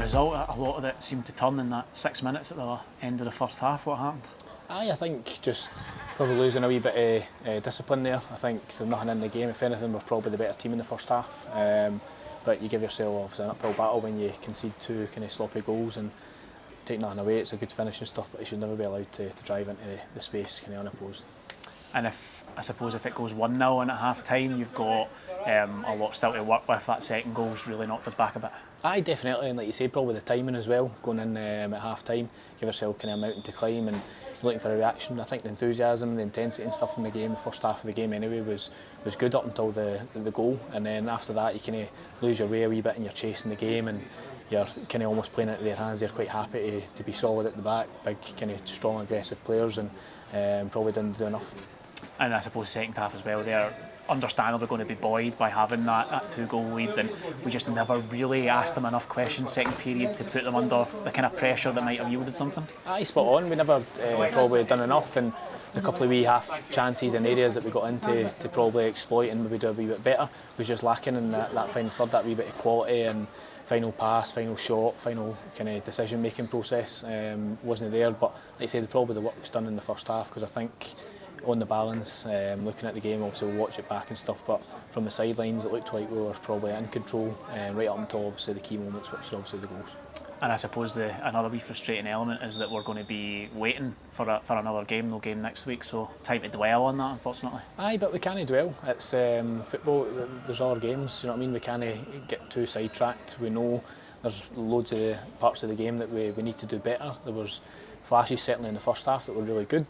result, a lot of it seemed to turn in that 6 minutes at the end of the first half. What happened? I think just probably losing a wee bit of discipline there. I think there's nothing in the game. If anything, we're probably the better team in the first half. But you give yourself obviously an uphill battle when you concede 2 kind of sloppy goals and take nothing away. It's a good finishing stuff, but you should never be allowed to drive into the space kind of unopposed. And I suppose if it goes 1-0 in at half time, you've got a lot still to work with. That second goal's really knocked us back a bit. Aye, definitely, and like you say, probably the timing as well, going in at half time, give yourself kind of a mountain to climb and looking for a reaction. I think the enthusiasm, the intensity and stuff in the game, the first half of the game anyway, was good up until the goal, and then after that you kind of lose your way a wee bit and you're chasing the game and you're kind of almost playing into their hands. They're quite happy to be solid at the back, big kind of strong aggressive players, and probably didn't do enough. And I suppose second half as well, they're understandably going to be buoyed by having that 2-goal lead, and we just never really asked them enough questions second period to put them under the kind of pressure that might have yielded something. Aye, spot on. We never probably done enough, and the couple of wee half chances and areas that we got into to probably exploit and maybe do a wee bit better was just lacking in that final third, that wee bit of quality and final pass, final shot, final kind of decision making process wasn't there. But like I said, probably the work was done in the first half, because I think on the balance, looking at the game, obviously we'll watch it back and stuff, but from the sidelines it looked like we were probably in control right up until obviously the key moments, which is obviously the goals. And I suppose another wee frustrating element is that we're going to be waiting for another game, no game next week, so time to dwell on that, unfortunately. Aye, but we can't dwell. It's football, there's other games, you know what I mean? We can't get too sidetracked. We know there's loads of the parts of the game that we need to do better. There was flashes certainly in the first half that were really good,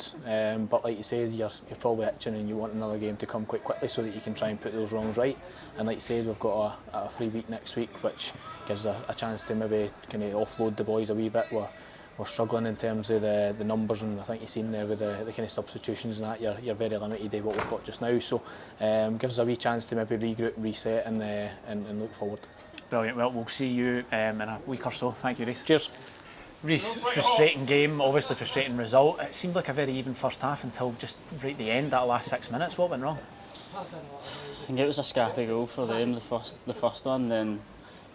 but like you said, you're probably itching and you want another game to come quite quickly so that you can try and put those wrongs right. And like you said, we've got a free week next week, which gives a chance to maybe kind of offload the boys a wee bit. We're struggling in terms of the numbers, and I think you've seen there with the kind of substitutions and that, you're very limited in what we've got just now, so gives us a wee chance to maybe regroup, reset and look forward. Brilliant. Well, we'll see you in a week or so. Thank you, Rhys. Cheers. Rhys, frustrating game, obviously frustrating result. It seemed like a very even first half until just right at the end, that last 6 minutes. What went wrong? I think it was a scrappy goal for them, the first one. Then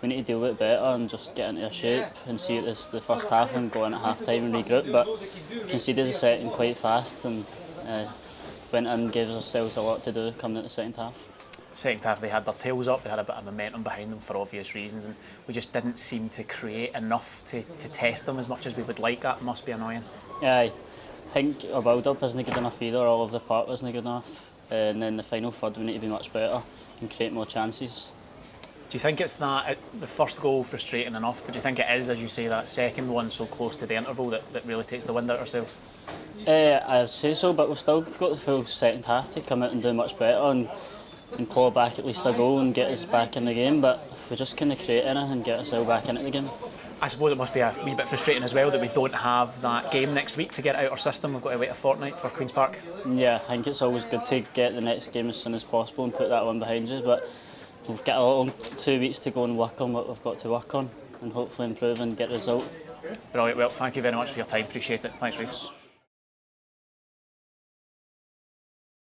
we need to deal with it better and just get into a shape and see it as the first half and go in at half time and regroup. But conceded the second quite fast and went in and gave ourselves a lot to do coming into the second half. Second half they had their tails up, they had a bit of momentum behind them for obvious reasons, and we just didn't seem to create enough to test them as much as we would like. That must be annoying. Yeah, I think our build-up isn't good enough either, all of the part isn't good enough, and then the final third we need to be much better and create more chances. Do you think it's that the first goal frustrating enough, but do you think it is, as you say, that second one so close to the interval that really takes the wind out ourselves? I would say so, but we've still got the full second half to come out and do much better and claw back at least a goal and get us back in the game, but if we just kind of create anything and get ourselves back into the game. I suppose it must be a wee bit frustrating as well that we don't have that game next week to get out our system. We've got to wait a fortnight for Queen's Park. Yeah, I think it's always good to get the next game as soon as possible and put that one behind you, but we've got a long 2 weeks to go and work on what we've got to work on and hopefully improve and get a result. Brilliant. Well, thank you very much for your time. Appreciate it. Thanks, Rhys.